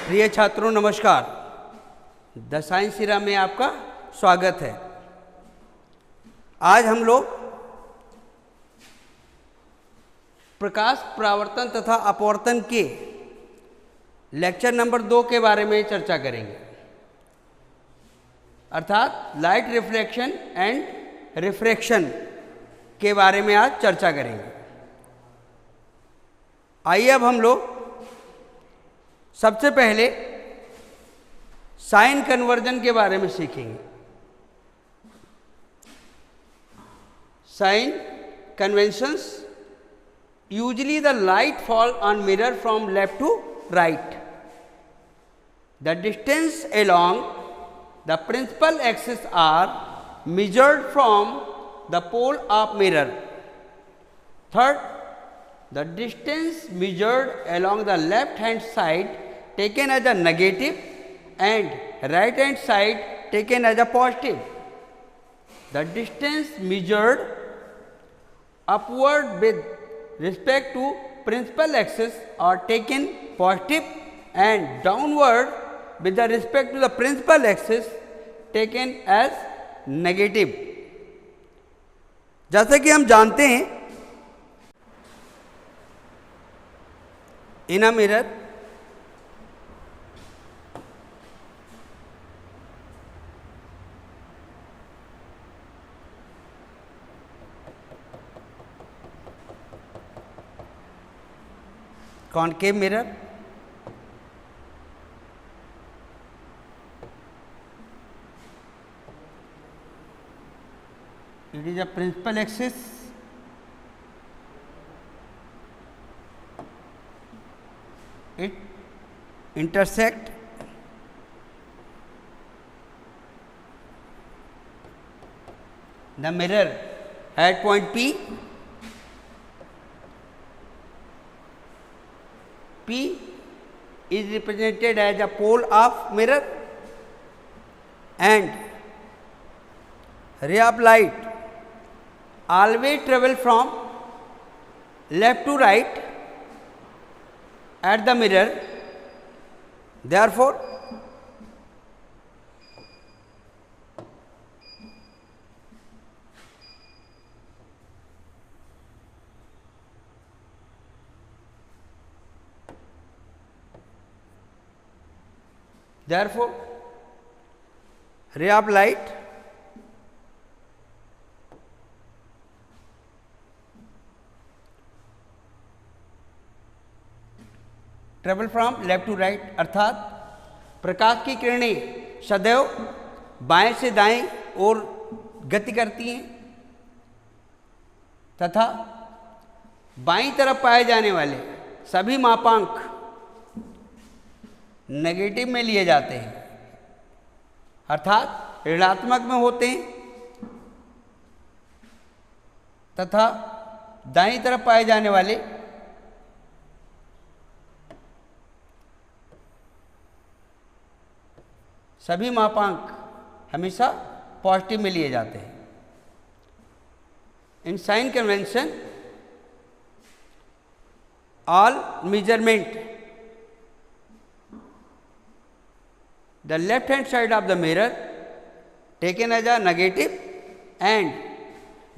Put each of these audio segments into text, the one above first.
प्रिय छात्रों नमस्कार। द साइंस सीरा में आपका स्वागत है। आज हम लोग प्रकाश परावर्तन तथा अपवर्तन के लेक्चर नंबर 2 के बारे में चर्चा करेंगे, अर्थात लाइट रिफ्लेक्शन एंड रिफ्रैक्शन के बारे में आज चर्चा करेंगे। आइए अब हम लोग सबसे पहले साइन कन्वर्जन के बारे में सीखेंगे। Sign conventions, usually the light fall on mirror from left to right. The distance along the principal axis are measured from the pole of mirror. Third, the distance measured along the left hand side taken as a negative and right hand side taken as a positive. The distance measured upward with respect to principal axis are taken positive and downward with the respect to the principal axis taken as negative. जैसे कि हम जानते हैं, in a mirror concave mirror, it is a principal axis it intersect the mirror at point P. P is represented as a pole of mirror and ray of light always travel from left to right at the mirror. Therefore, ray of light travel from left to right, अर्थात प्रकाश की किरणें सदैव बाएं से दाएं ओर गति करती हैं तथा बाईं तरफ पाए जाने वाले सभी मापांक नेगेटिव में लिए जाते हैं, अर्थात ऋणात्मक में होते हैं तथा दाईं तरफ पाए जाने वाले सभी मापांक हमेशा पॉजिटिव में लिए जाते हैं। In sign convention, all measurement the left hand side of the mirror taken as a negative and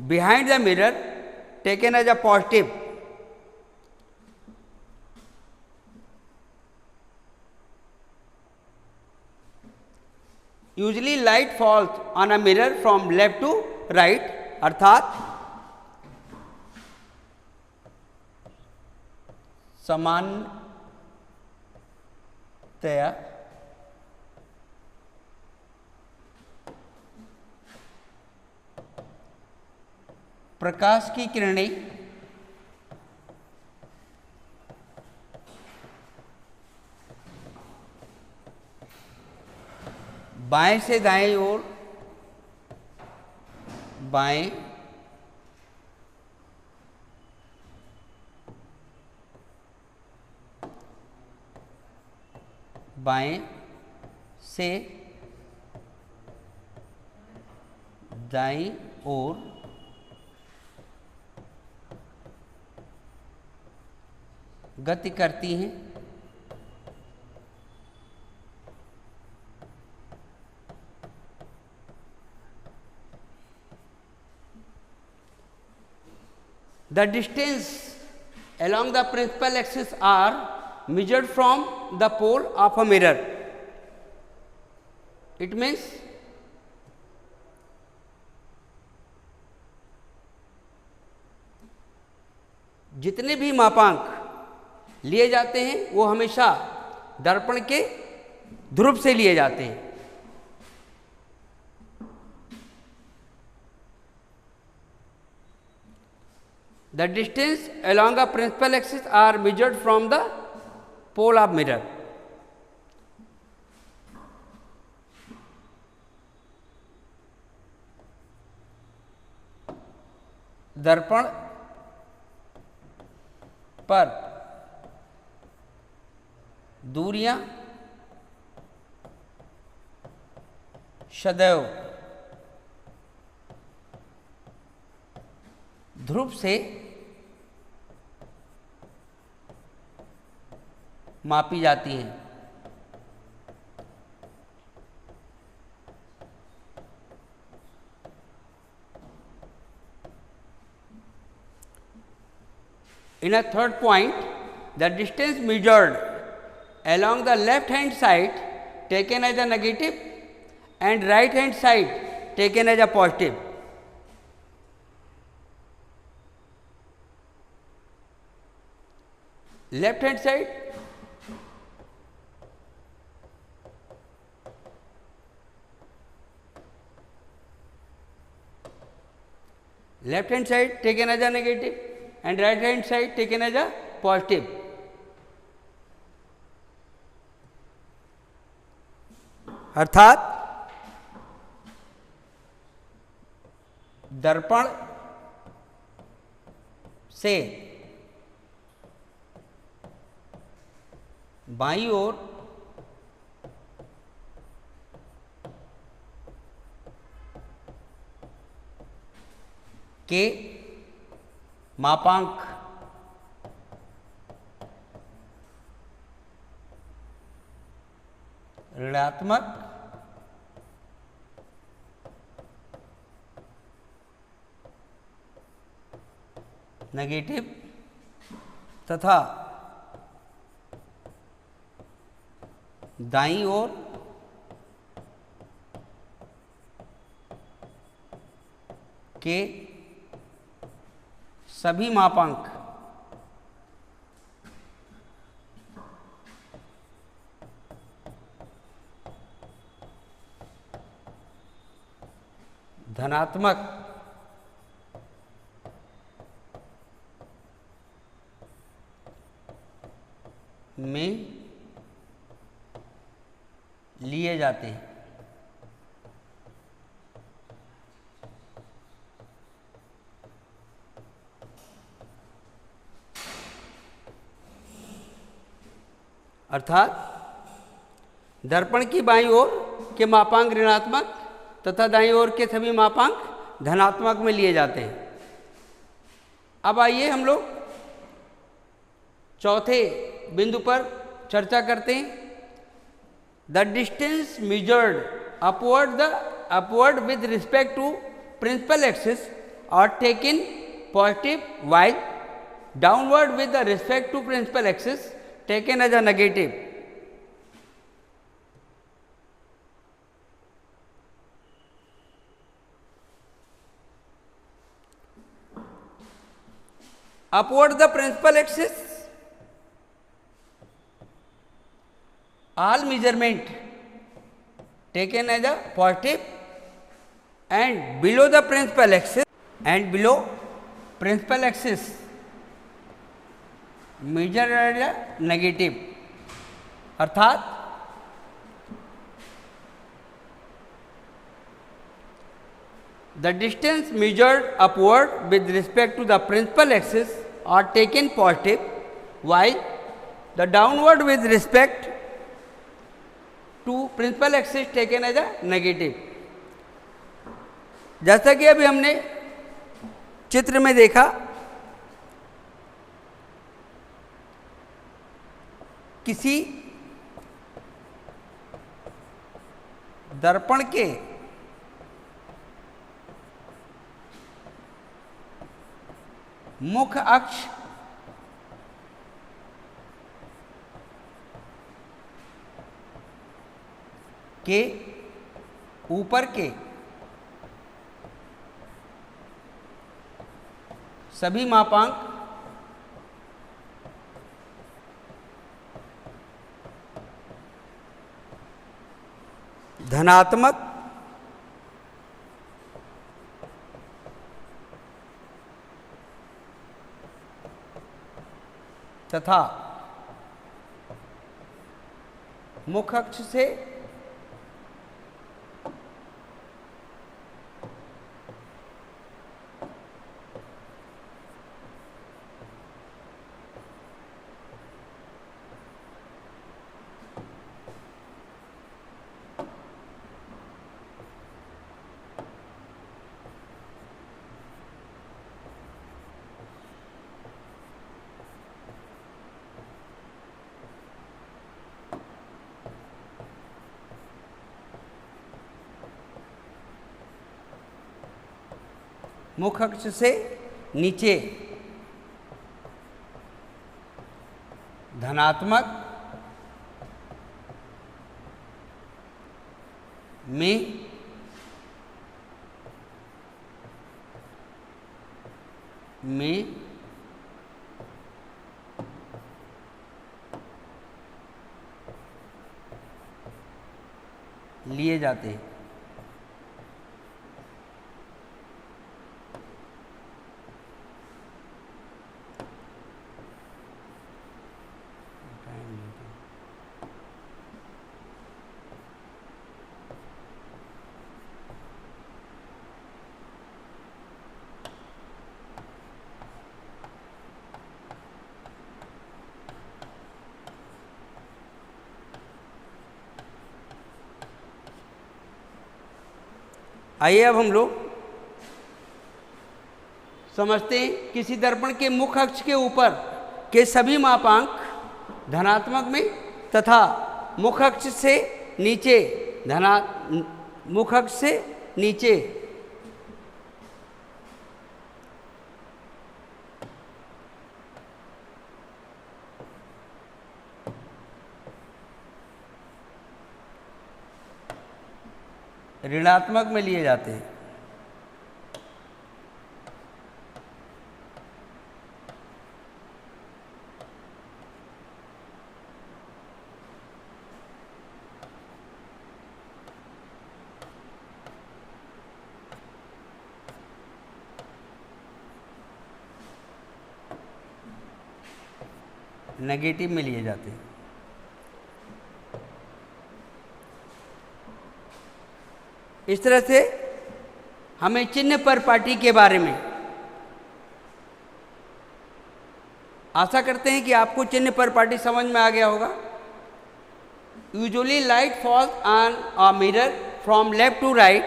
behind the mirror taken as a positive. Usually light falls on a mirror from left to right, अर्थात सामान्यतया प्रकाश की किरणें बाएं से दाएं ओर, बाएं बाएं से दाईं ओर गति करती हैं The distance along the principal axis are measured from the pole of a mirror. It means जितने भी मापांक लिए जाते हैं वो हमेशा दर्पण के ध्रुव से लिए जाते हैं. The distance along a principal axis are measured from the pole of mirror. दर्पण पर दूरियां सदैव ध्रुव से मापी जाती हैं. In a third point, the distance measured along the left hand side taken as a negative and right hand side taken as a positive. Left hand side taken as a negative and right hand side taken as a positive. अर्थात दर्पण से बाईं ओर के मापांक ऋणात्मक negative तथा दाईं ओर के सभी मापांक धनात्मक में लिए जाते हैं. अर्थात दर्पण की बाईं ओर के मापांक ऋणात्मक तथा दाईं ओर के सभी मापांक धनात्मक में लिए जाते हैं. अब आइए हम लोग चौथे बिंदु पर चर्चा करते हैं. The distance measured upward with respect to principal axis are taken positive, while downward with the respect to principal axis taken as a negative. Upward the principal axis, all measurement taken as a positive, and below the principal axis measured as a negative. अर्थात the distance measured upward with respect to the principal axis are taken positive, while the downward with respect to principal axis taken as a negative. जैसा कि अभी हमने चित्र में देखा, किसी दर्पण के मुख्य अक्ष के ऊपर के सभी मापांक धनात्मक तथा मुख्य अक्ष से मुख्य अक्ष से नीचे धनात्मक में लिए जाते हैं। आइए अब हम लोग समझते हैं किसी दर्पण के मुख्य अक्ष के ऊपर के सभी मापांक धनात्मक में तथा मुख्य अक्ष से नीचे मुख्य अक्ष से नीचे ऋणात्मक में लिए जाते हैं। नेगेटिव में लिए जाते हैं। इस तरह से हमें चिन्ह पर पाटी के बारे में आशा करते हैं कि आपको चिन्ह पर पाटी समझ में आ गया होगा। Usually light falls on a mirror from left to right.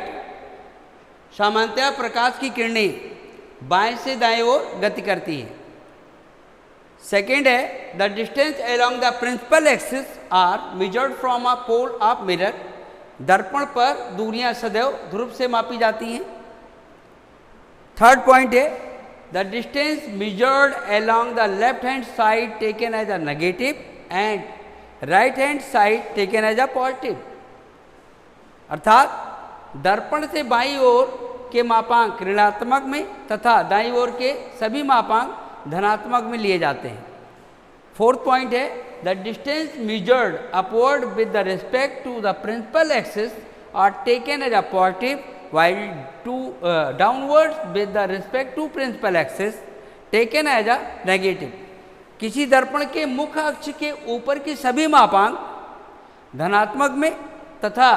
सामान्यतः प्रकाश की किरणें बाएं से दाएं ओर गति करती हैं। सेकेंड है the distance along the principal axis are measured from a pole of mirror. दर्पण पर दूरियां सदैव ध्रुव से मापी जाती हैं। थर्ड पॉइंट है the distance measured along the left hand side taken as a negative and right hand side taken as a positive. अर्थात दर्पण से बाईं ओर के मापांक ऋणात्मक में तथा दाईं ओर के सभी मापांक धनात्मक में लिए जाते हैं। फोर्थ पॉइंट है the distance measured upward with the respect to the principal axis are taken as a positive while downwards with the respect to principal axis taken as a negative। किसी दर्पण के मुख्य अक्ष के ऊपर के सभी मापांक धनात्मक में तथा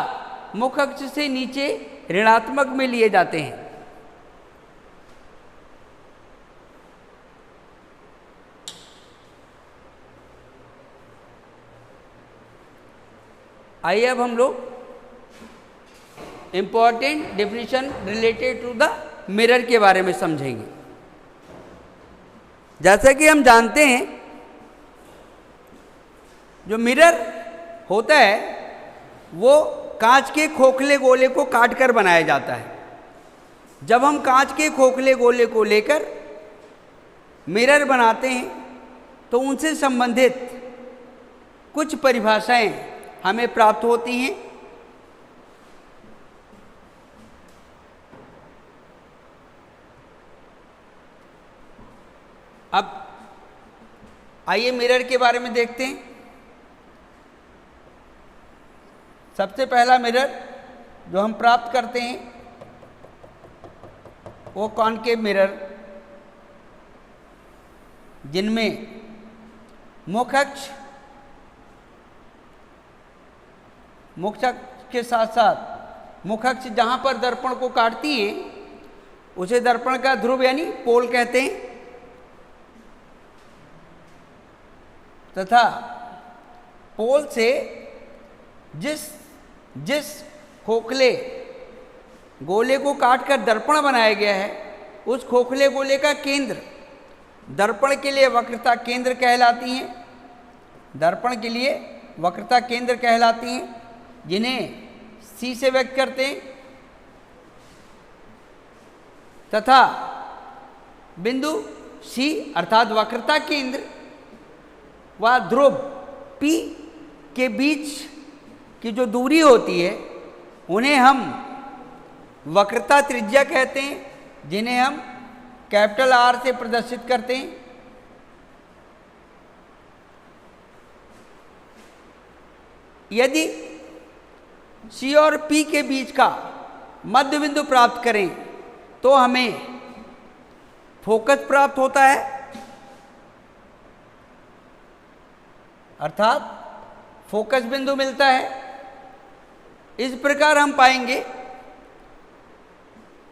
मुख्य अक्ष से नीचे ऋणात्मक में लिए जाते हैं। आइए अब हम लोग important definition related to the mirror के बारे में समझेंगे। जैसा कि हम जानते हैं जो मिरर होता है वो कांच के खोखले गोले को काटकर बनाया जाता है। जब हम कांच के खोखले गोले को लेकर मिरर बनाते हैं तो उनसे संबंधित कुछ परिभाषाएं हमें प्राप्त होती हैं। अब आइए मिरर के बारे में देखते हैं। सबसे पहला मिरर जो हम प्राप्त करते हैं वो कॉनकेव मिरर, जिनमें मुख्य अक्ष के साथ साथ मुख्य अक्ष जहाँ पर दर्पण को काटती है उसे दर्पण का ध्रुव यानी पोल कहते हैं, तथा पोल से जिस खोखले गोले को काटकर दर्पण बनाया गया है उस खोखले गोले का केंद्र दर्पण के लिए वक्रता केंद्र कहलाती हैं। दर्पण के लिए वक्रता केंद्र कहलाती हैं, जिन्हें C से व्यक्त करते हैं, तथा बिंदु C अर्थात वक्रता केंद्र व ध्रुव P के बीच की जो दूरी होती है उन्हें हम वक्रता त्रिज्या कहते हैं, जिन्हें हम कैपिटल R से प्रदर्शित करते हैं। यदि C और P के बीच का मध्य बिंदु प्राप्त करें तो हमें फोकस प्राप्त होता है, अर्थात फोकस बिंदु मिलता है। इस प्रकार हम पाएंगे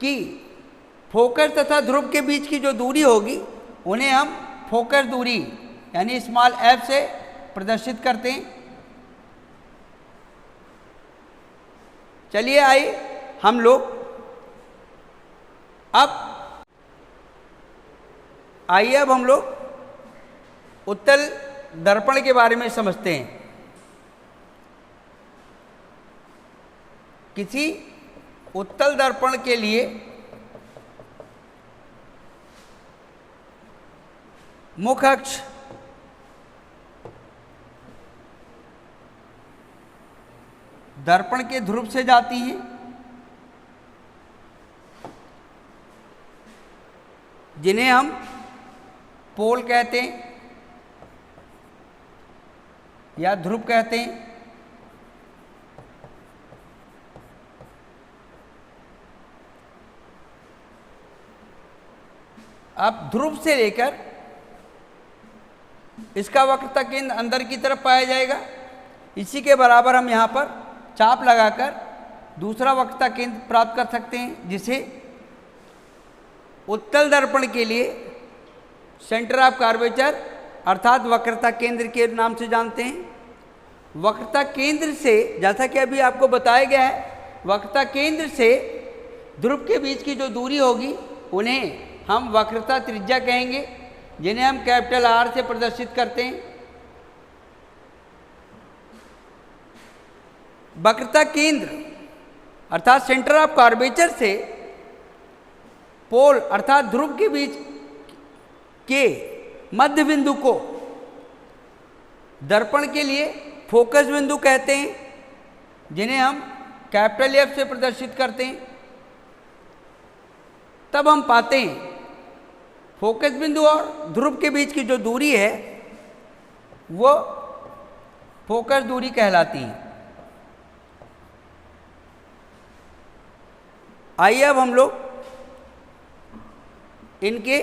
कि फोकस तथा ध्रुव के बीच की जो दूरी होगी उन्हें हम फोकस दूरी यानी स्मॉल f से प्रदर्शित करते हैं। चलिए आइए हम लोग अब उत्तल दर्पण के बारे में समझते हैं। किसी उत्तल दर्पण के लिए मुख्य अक्ष दर्पण के ध्रुव से जाती है, जिन्हें हम पोल कहते हैं या ध्रुव कहते हैं। अब ध्रुव से लेकर इसका वक्रता केंद्र अंदर की तरफ पाया जाएगा। इसी के बराबर हम यहाँ पर चाप लगाकर दूसरा वक्रता केंद्र प्राप्त कर सकते हैं, जिसे उत्तल दर्पण के लिए सेंटर ऑफ कर्वेचर अर्थात वक्रता केंद्र के नाम से जानते हैं। वक्रता केंद्र से, जैसा कि अभी आपको बताया गया है, वक्रता केंद्र से ध्रुव के बीच की जो दूरी होगी उन्हें हम वक्रता त्रिज्या कहेंगे, जिन्हें हम कैपिटल R से प्रदर्शित करते हैं। वक्रता केंद्र अर्थात सेंटर ऑफ कर्वेचर से पोल अर्थात ध्रुव के बीच के मध्य बिंदु को दर्पण के लिए फोकस बिंदु कहते हैं, जिन्हें हम कैपिटल F से प्रदर्शित करते हैं। तब हम पाते हैं फोकस बिंदु और ध्रुव के बीच की जो दूरी है वो फोकस दूरी कहलाती है। आइए अब हम लोग इनके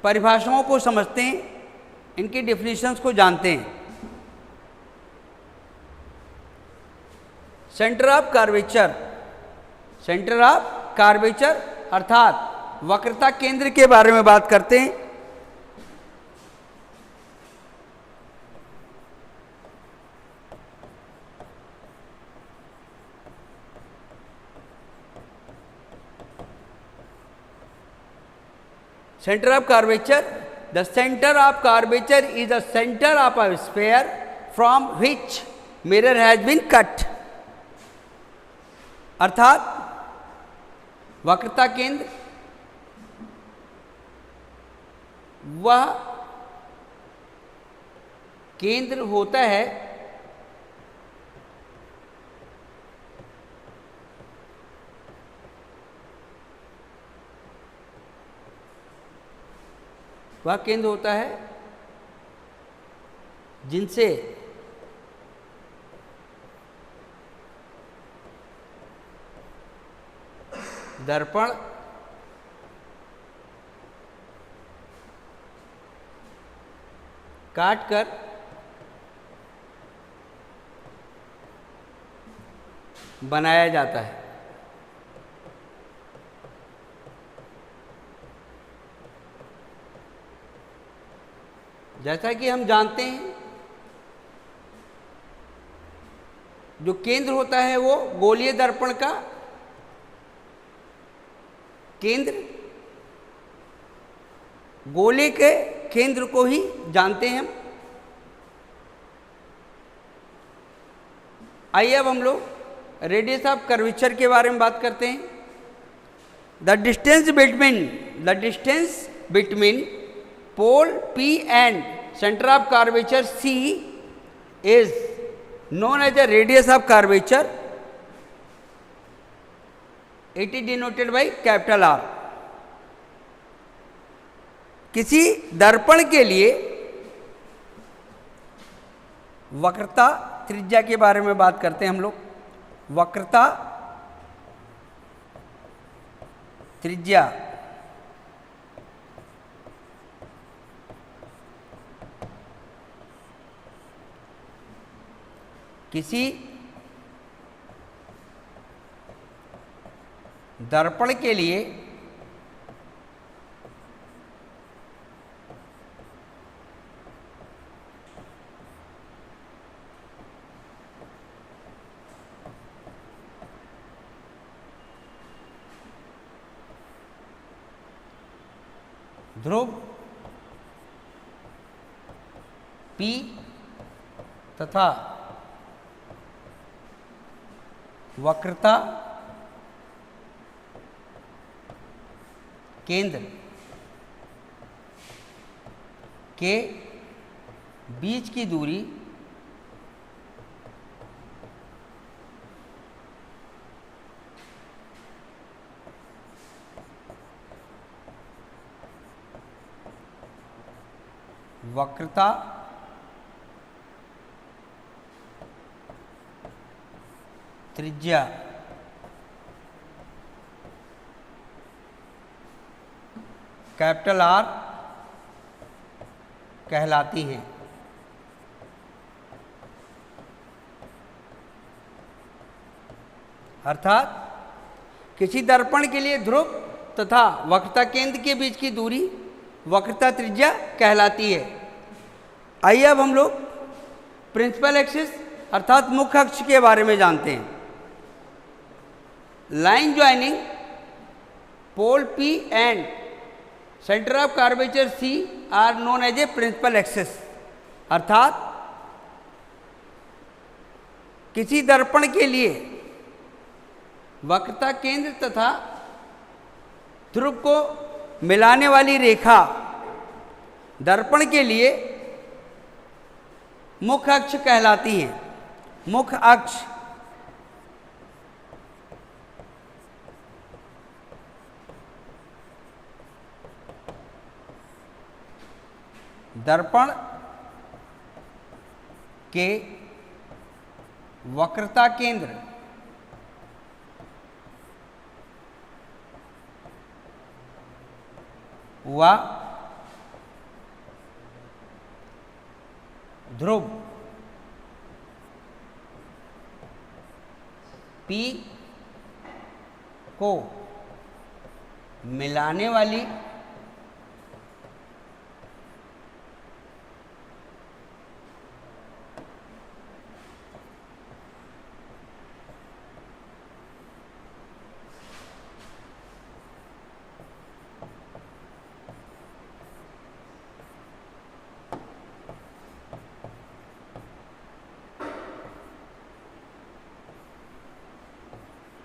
परिभाषाओं को समझते हैं, इनकी डेफिनेशंस को जानते हैं। सेंटर ऑफ कर्वेचर अर्थात वक्रता केंद्र के बारे में बात करते हैं। Center of curvature. The center of curvature is the center of a sphere from which mirror has been cut. अर्थात वक्रता केंद्र वह केंद्र होता है जिनसे दर्पण काटकर बनाया जाता है। जैसा कि हम जानते हैं, जो केंद्र होता है वो गोलीय दर्पण का केंद्र, गोले के केंद्र को ही जानते हैं हम। आइए अब हम लोग रेडियस ऑफ कर्वेचर के बारे में बात करते हैं। The distance between pole P and center of curvature C is known as the radius of curvature. It is denoted by capital R. किसी दर्पण के लिए वक्रता त्रिज्या के बारे में बात करते हैं हम लोग। वक्रता त्रिज्या किसी दर्पण के लिए ध्रुव P तथा वक्रता केंद्र के बीच की दूरी वक्रता त्रिज्या कैपिटल R कहलाती हैं। अर्थात किसी दर्पण के लिए ध्रुव तथा वक्रता केंद्र के बीच की दूरी वक्रता त्रिज्या कहलाती है। आइए अब हम लोग प्रिंसिपल एक्सिस अर्थात मुख्य अक्ष के बारे में जानते हैं। Line joining pole P and centre of curvature C are known as a principal axis. अर्थात किसी दर्पण के लिए वक्रता केंद्र तथा ध्रुव को मिलाने वाली रेखा दर्पण के लिए मुख्य अक्ष कहलाती है। मुख्य अक्ष दर्पण के वक्रता केंद्र व ध्रुव P को मिलाने वाली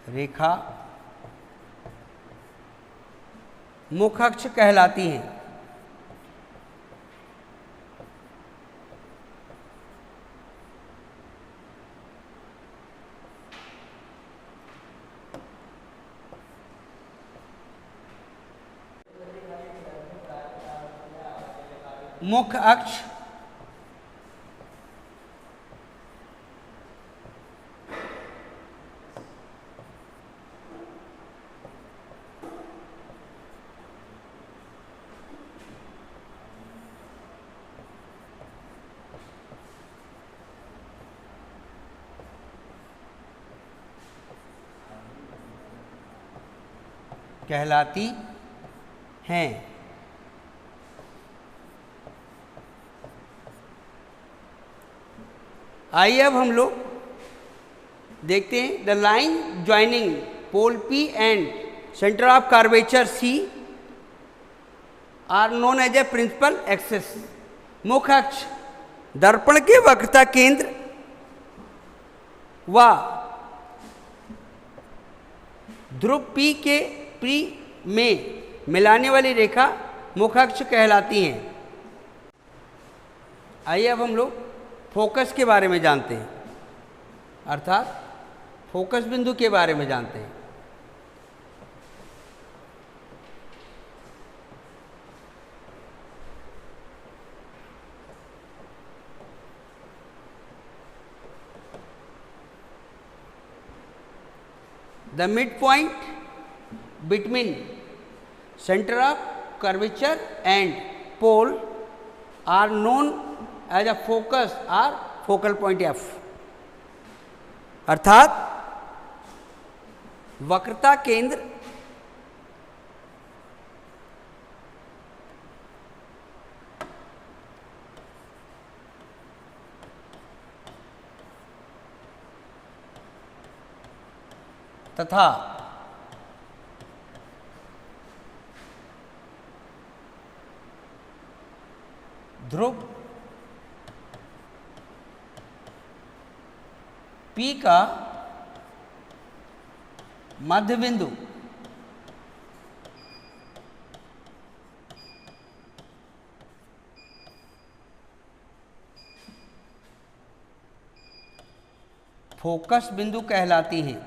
रेखा मुख्य अक्ष कहलाती है। मुख्य अक्ष कहलाती हैं। आइए अब हम लोग देखते हैं the line joining pole P and centre of curvature C are known as a principal axis. मुख्य अक्ष दर्पण के वक्रता केंद्र व ध्रुव P में मिलाने वाली रेखा मुख्य अक्ष कहलाती हैं। आइए अब हम लोग फोकस के बारे में जानते हैं, अर्थात फोकस बिंदु के बारे में जानते हैं। The midpoint between center of curvature and pole are known as a focus or focal point F। अर्थात वक्रता केंद्र तथा ध्रुव P का मध्य बिंदु फोकस बिंदु कहलाती हैं।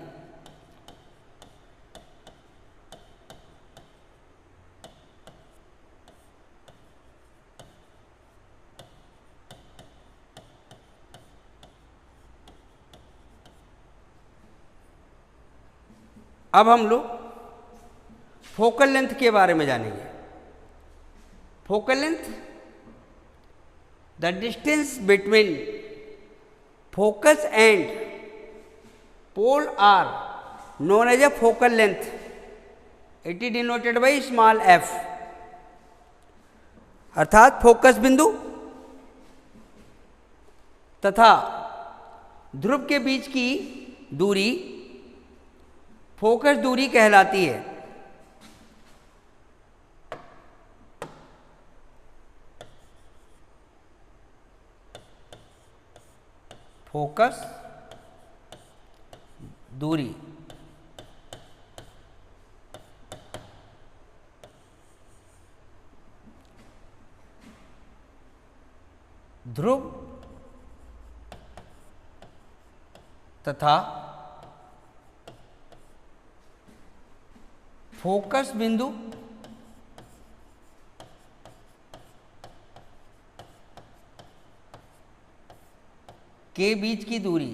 अब हम लोग फोकल लेंथ के बारे में जानेंगे। Focal length the distance between focus and pole are known as a focal length. It is denoted by small f। अर्थात फोकस बिंदु तथा ध्रुव के बीच की दूरी फोकस दूरी कहलाती है। फोकस दूरी ध्रुव तथा फोकस बिंदु के बीच की दूरी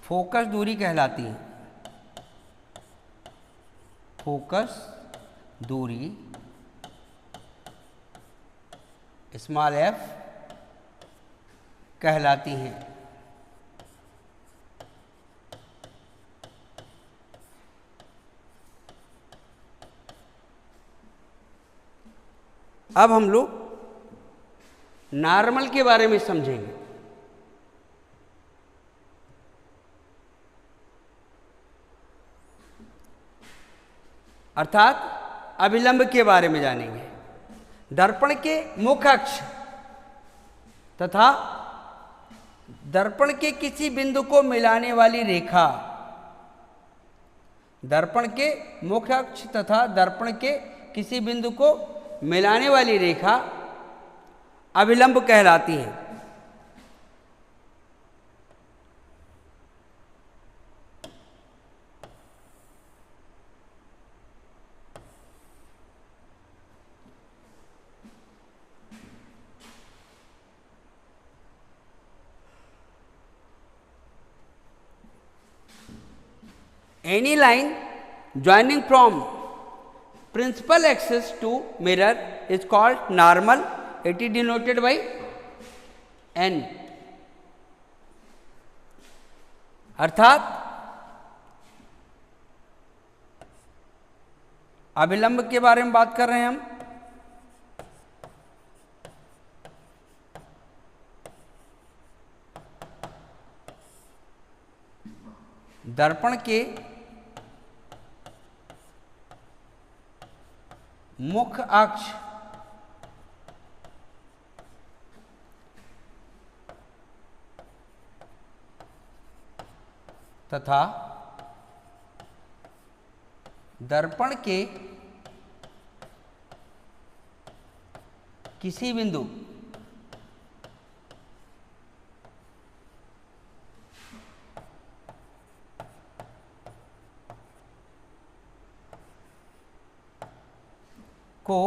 फोकस दूरी कहलाती है। फोकस दूरी स्मॉल f कहलाती हैं। अब हम लोग नॉर्मल के बारे में समझेंगे। अर्थात अभिलंब के बारे में जानेंगे। दर्पण के मुख्य अक्ष तथा दर्पण के किसी बिंदु को मिलाने वाली रेखा, दर्पण के मुख्य अक्ष तथा दर्पण के किसी बिंदु को मिलाने वाली रेखा अभिलंब कहलाती है। any line joining from principal axis to mirror is called normal. It is denoted by n. अर्थात अभिलंब के बारे में बात कर रहे हैं हम। दर्पण के मुख्य अक्ष तथा दर्पण के किसी बिंदु को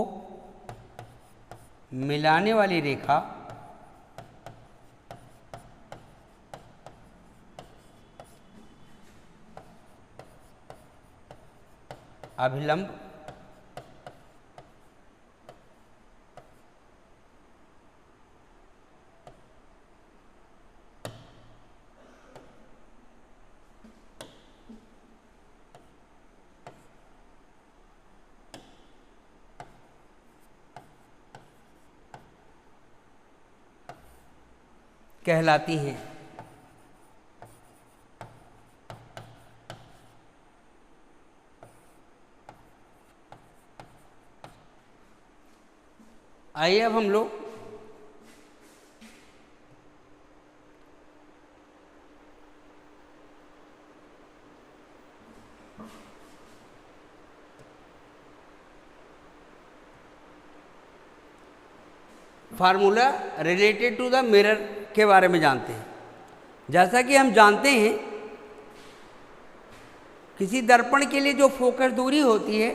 मिलाने वाली रेखा अभिलंब कहलाती हैं। आइए अब हम लोग formula related to the mirror के बारे में जानते हैं। जैसा कि हम जानते हैं किसी दर्पण के लिए जो फोकस दूरी होती है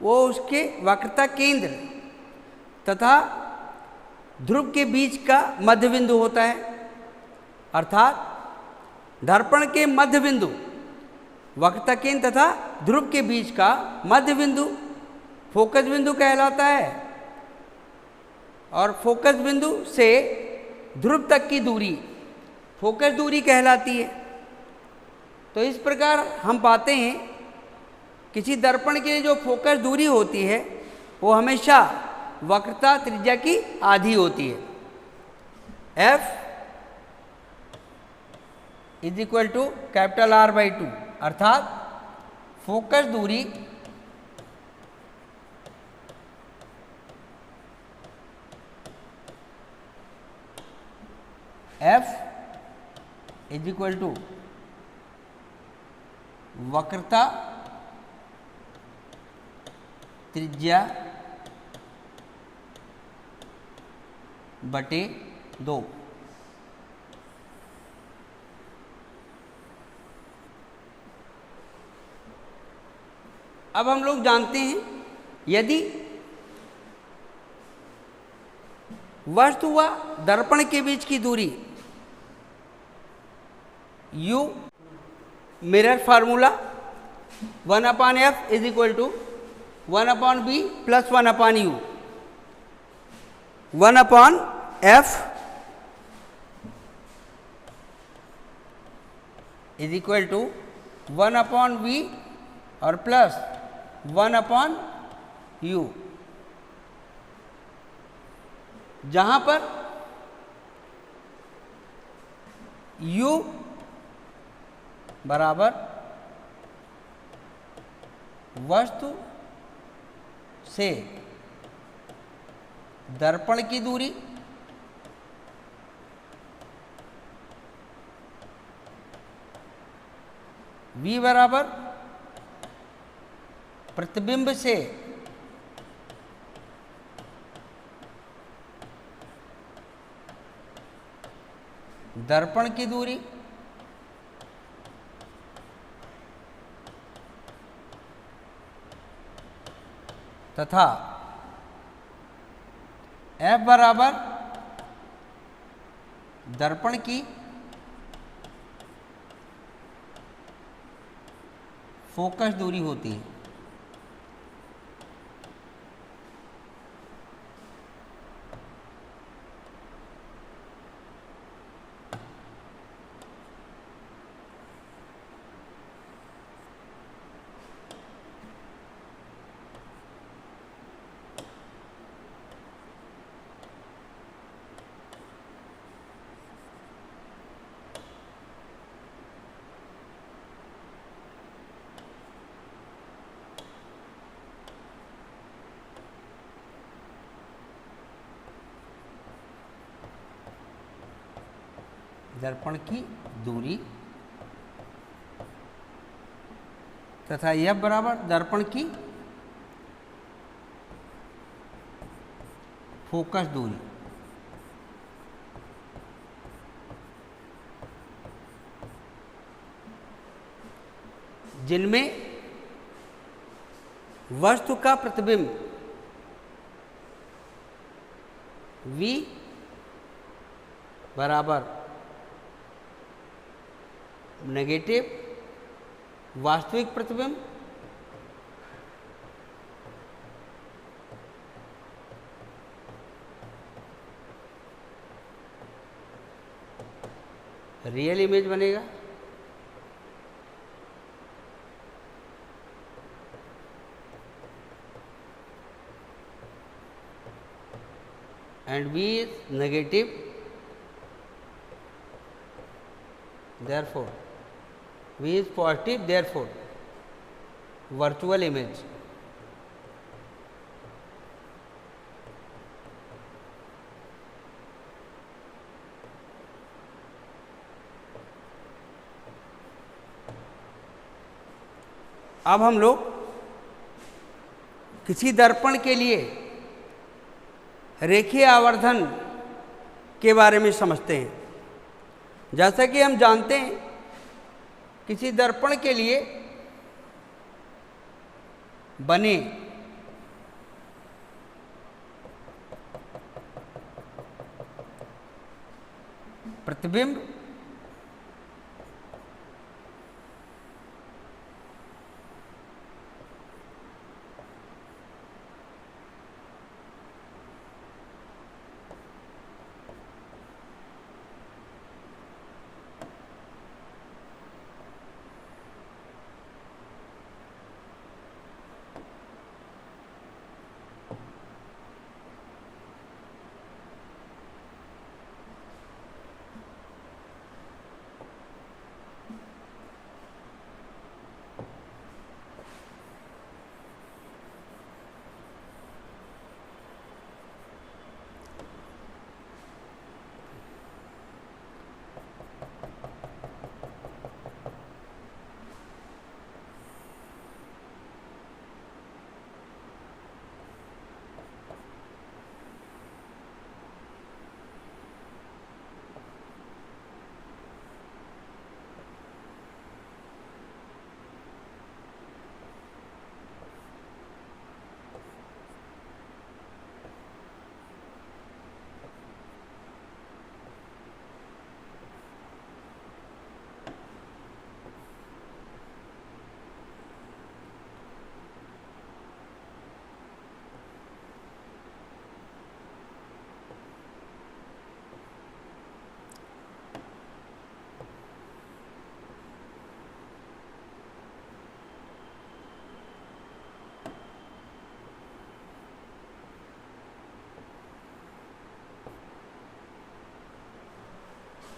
वो उसके वक्रता केंद्र तथा ध्रुव के बीच का मध्य बिंदु होता है। अर्थात दर्पण के मध्य बिंदु वक्रता केंद्र तथा ध्रुव के बीच का मध्य बिंदु फोकस बिंदु कहलाता है और फोकस बिंदु से ध्रुव तक की दूरी फोकस दूरी कहलाती है। तो इस प्रकार हम पाते हैं किसी दर्पण के लिए जो फोकस दूरी होती है वो हमेशा वक्रता त्रिज्या की आधी होती है। F is equal to capital R/2 अर्थात फोकस दूरी F इज इक्वल टू वक्रता त्रिज्या बटे 2। अब हम लोग जानते हैं यदि वस्तु व दर्पण के बीच की दूरी u mirror formula 1/f is equal to 1/b plus 1/u 1/f is equal to 1/v और प्लस 1/u, जहाँ पर u बराबर वस्तु से दर्पण की दूरी v बराबर प्रतिबिंब से दर्पण की दूरी तथा F बराबर दर्पण की फोकस दूरी होती है। दर्पण की दूरी तथा यह बराबर दर्पण की फोकस दूरी। जिनमें वस्तु का प्रतिबिंब V बराबर नेगेटिव वास्तविक प्रतिबिंब रियल इमेज बनेगा। and V is negative, therefore V is positive, therefore virtual image। अब हम लोग किसी दर्पण के लिए रेखीय आवर्धन के बारे में समझते हैं। जैसा कि हम जानते हैं किसी दर्पण के लिए बने प्रतिबिंब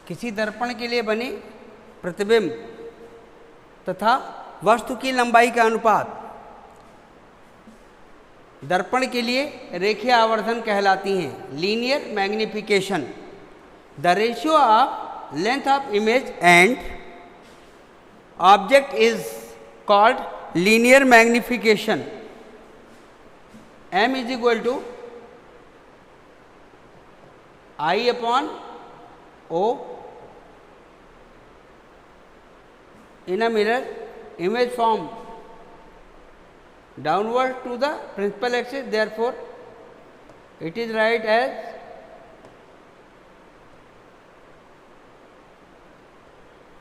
किसी दर्पण के लिए बने प्रतिबिंब तथा वस्तु की लंबाई का अनुपात दर्पण के लिए रेखीय आवर्धन कहलाती हैं। Linear magnification, the ratio of length of image and object is called linear magnification. m is equal to I upon O in a mirror, image form downward to the principal axis, therefore it is write as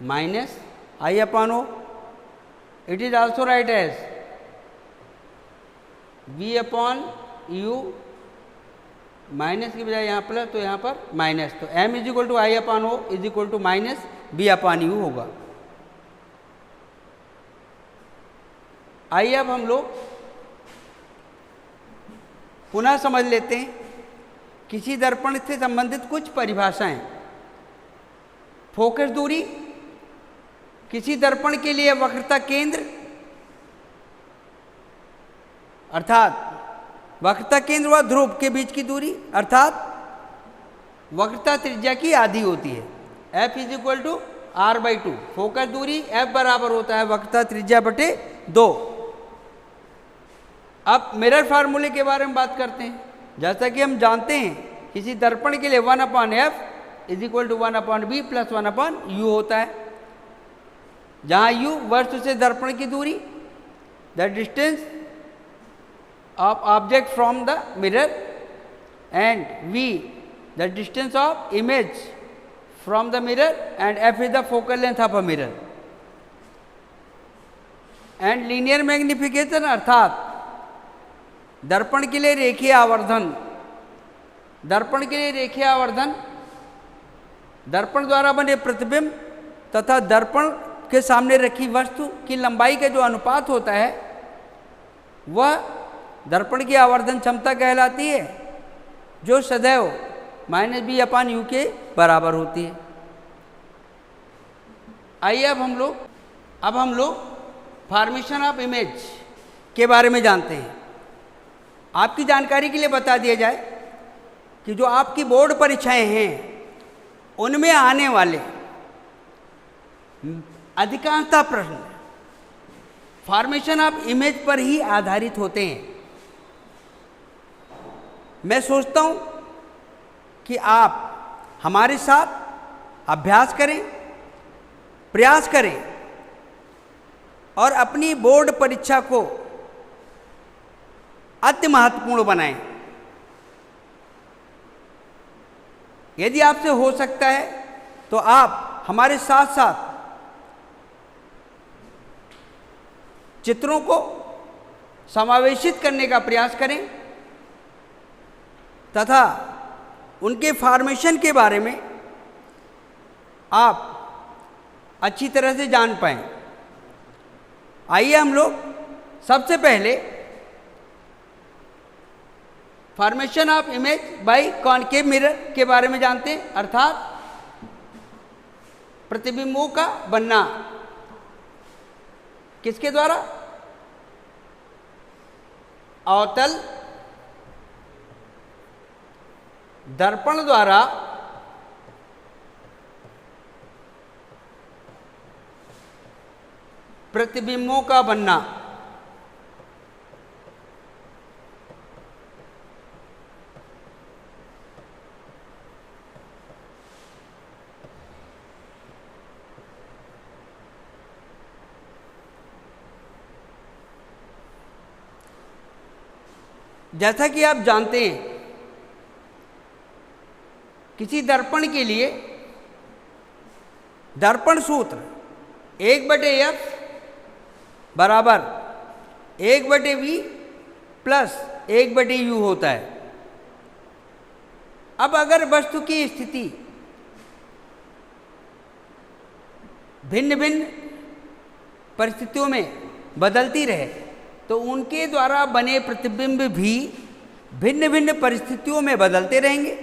minus I upon O it is also write as v upon u, minus की बजाय यहाँ plus, तो यहाँ पर minus, तो m is equal to I upon O is equal to minus b upon u होगा। आइए अब हम लोग पुनः समझ लेते हैं किसी दर्पण से संबंधित कुछ परिभाषाएं। फोकस दूरी, किसी दर्पण के लिए वक्रता केंद्र, अर्थात वक्रता केंद्र व ध्रुव के बीच की दूरी, अर्थात वक्रता त्रिज्या की आधी होती है। f is equal to R by two, focus दूरी f बराबर होता है वक्रता त्रिज्या बटे 2। अब मिरर फार्मूले के बारे में बात करते हैं। जैसा कि हम जानते हैं किसी दर्पण के लिए 1 upon F is equal to 1 upon b plus 1 upon u होता है, जहाँ u वस्तु से दर्पण की दूरी, the distance of object from the mirror, and v the distance of image from the mirror, and f is the focal length of a mirror. And linear magnification, अर्थात दर्पण के लिए रेखीय आवर्धन, दर्पण के लिए रेखीय आवर्धन दर्पण द्वारा बने प्रतिबिंब तथा दर्पण के सामने रखी वस्तु की लंबाई का जो अनुपात होता है वह दर्पण की आवर्धन क्षमता कहलाती है, जो सदैव माइनस बी अपान यू के बराबर होती है। आइए अब हम लोग फॉर्मेशन ऑफ इमेज के बारे में जानते हैं। आपकी जानकारी के लिए बता दिया जाए कि जो आपकी बोर्ड परीक्षाएं हैं उनमें आने वाले अधिकांशतः प्रश्न फॉर्मेशन ऑफ इमेज पर ही आधारित होते हैं। मैं सोचता हूं कि आप हमारे साथ अभ्यास करें, प्रयास करें और अपनी बोर्ड परीक्षा को अति महत्वपूर्ण बनाएं। यदि आपसे हो सकता है तो आप हमारे साथ साथ चित्रों को समावेशित करने का प्रयास करें तथा उनके फॉर्मेशन के बारे में आप अच्छी तरह से जान पाएं। आइए हम लोग सबसे पहले formation of image by concave mirror के बारे में जानते हैं, अर्थात प्रतिबिंबों का बनना किसके द्वारा? अवतल दर्पण द्वारा प्रतिबिंबों का बनना। जैसा कि आप जानते हैं किसी दर्पण के लिए दर्पण सूत्र 1/f बराबर 1/v प्लस 1/u होता है। अब अगर वस्तु की स्थिति भिन्न भिन्न परिस्थितियों में बदलती रहे तो उनके द्वारा बने प्रतिबिंब भी भिन्न भिन्न परिस्थितियों में बदलते रहेंगे।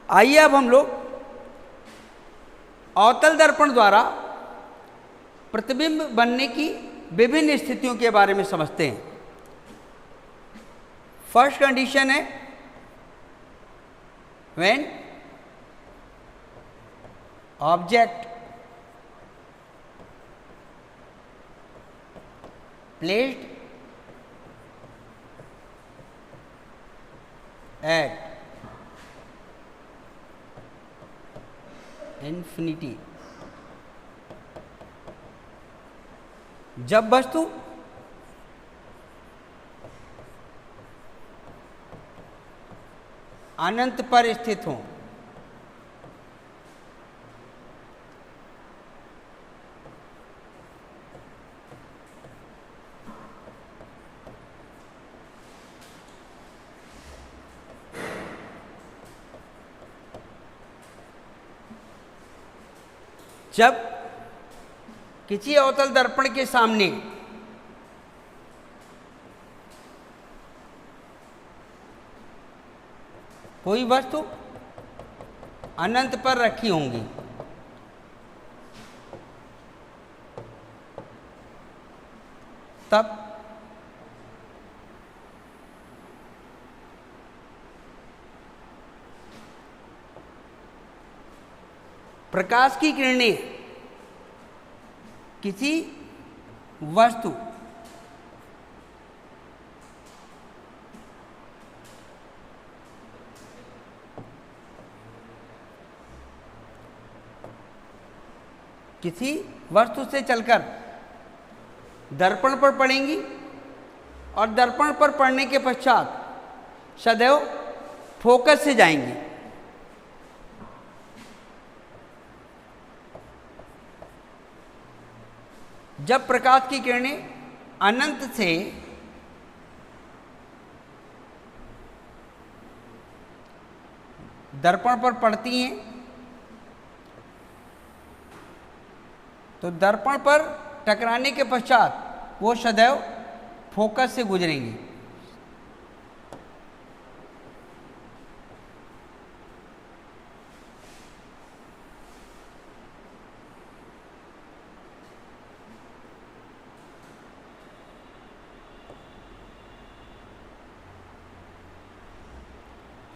आइए अब हम लोग अवतल दर्पण द्वारा प्रतिबिंब बनने की विभिन्न स्थितियों के बारे में समझते हैं। फर्स्ट कंडीशन है when object placed at infinity, जब वस्तु अनंत पर स्थित हो। जब किसी अवतल दर्पण के सामने कोई वस्तु अनंत पर रखी होंगी, तब प्रकाश की किरणें किसी वस्तु से चलकर दर्पण पर पड़ेंगी और दर्पण पर पड़ने के पश्चात सदैव फोकस से जाएंगी। जब प्रकाश की किरणें अनंत से दर्पण पर पड़ती हैं तो दर्पण पर टकराने के पश्चात वो सदैव फोकस से गुजरेंगी।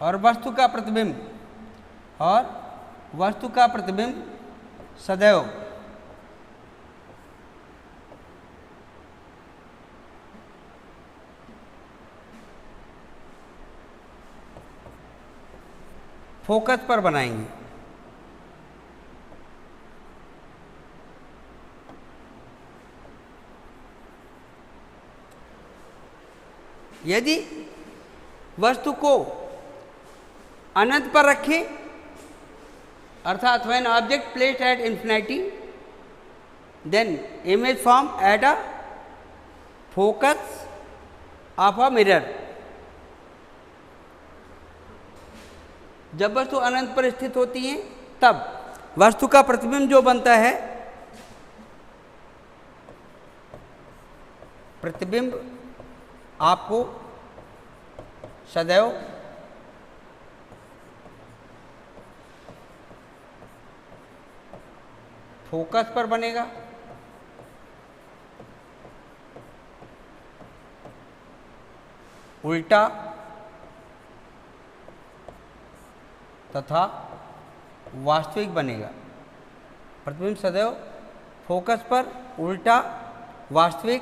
और वस्तु का प्रतिबिंब सदैव फोकस पर बनाएंगे। यदि वस्तु को अनंत पर रखें, अर्थात when object placed at infinity then image form at a focus of a mirror. जब वस्तु अनंत पर स्थित होती है तब वस्तु का प्रतिबिंब जो बनता है, प्रतिबिंब आपको सदैव फोकस पर बनेगा। उल्टा तथा वास्तविक बनेगा। प्रतिबिंब सदैव फोकस पर, उल्टा, वास्तविक,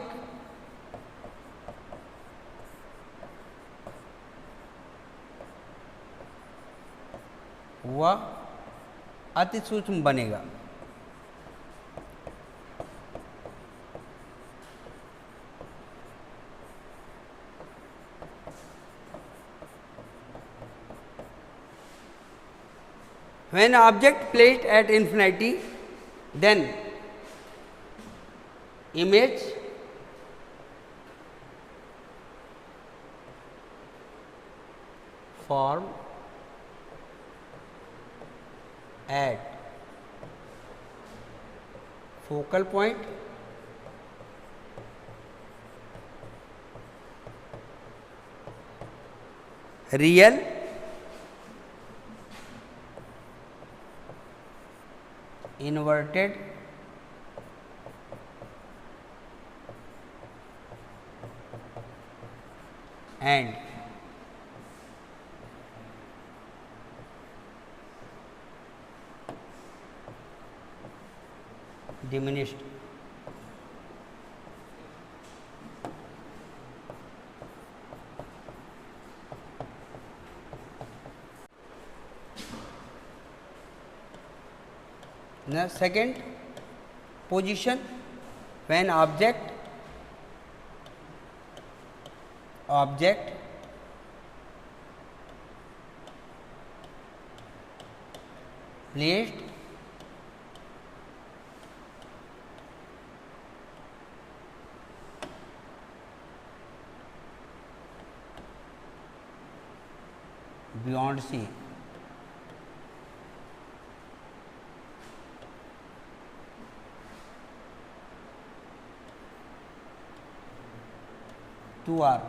वह अति सूक्ष्म बनेगा। When object placed at infinity, then image form at focal point real inverted and diminished. Now, second position, when object placed beyond C 2r,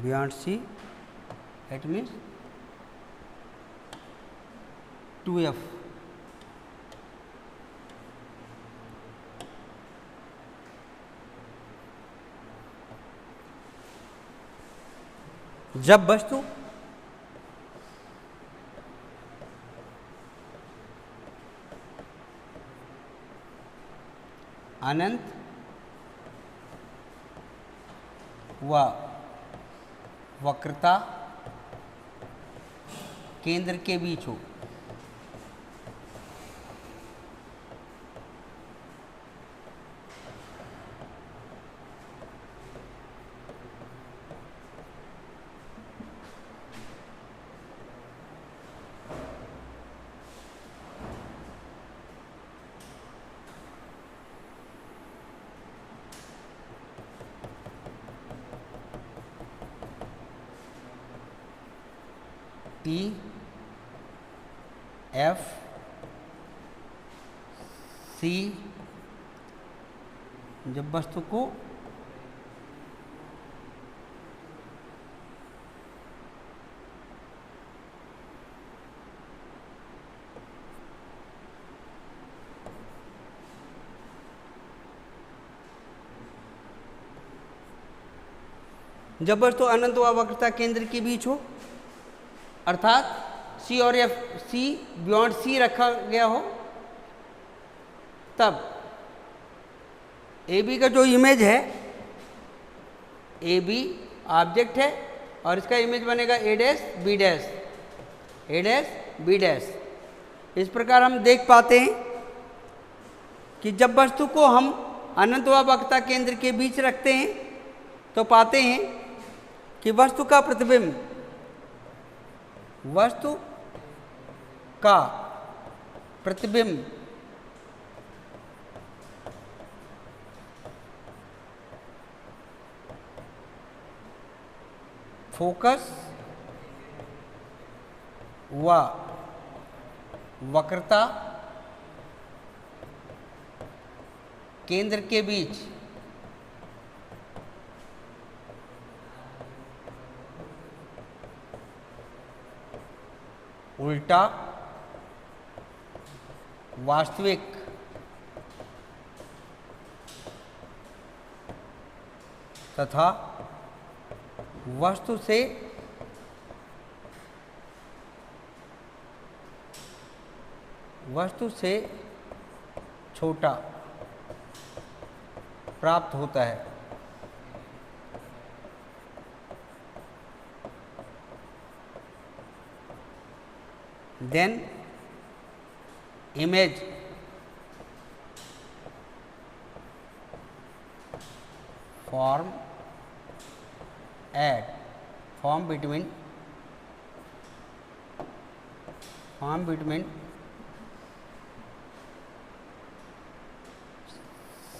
beyond C it means 2f. जब वस्तु अनंत व वक्रता केंद्र के बीच हो, T F C, जब वस्तु को अनंत व वक्रता केंद्र के बीच हो, अर्थात C और F, C बियॉन्ड C रखा गया हो, तब AB का जो इमेज है, AB ऑब्जेक्ट है और इसका इमेज बनेगा A dash B dash, A dash B dash. इस प्रकार हम देख पाते हैं कि जब वस्तु को हम अनंत व वक्रता केंद्र के बीच रखते हैं तो पाते हैं कि वस्तु का प्रतिबिंब फोकस व वक्रता केंद्र के बीच उल्टा वास्तविक तथा वस्तु से छोटा प्राप्त होता है। Then image form between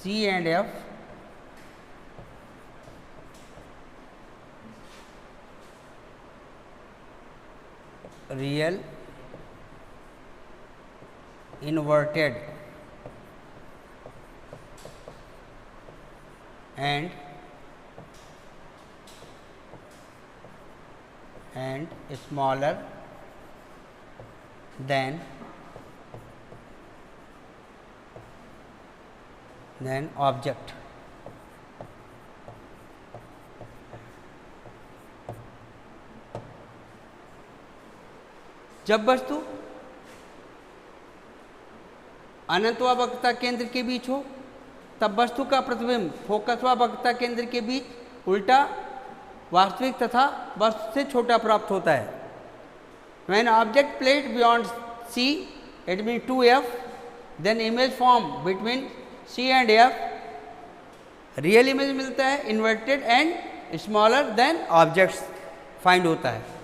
C and F real inverted and smaller than object। जब वस्तु अनंत व वक्रता केंद्र के बीच हो तब वस्तु का प्रतिबिंब फोकस व वक्रता केंद्र के बीच उल्टा वास्तविक तथा वस्तु से छोटा प्राप्त होता है। When object placed beyond C, it means 2F, then image form between C and F, real image मिलता है, inverted and smaller than objects find होता है।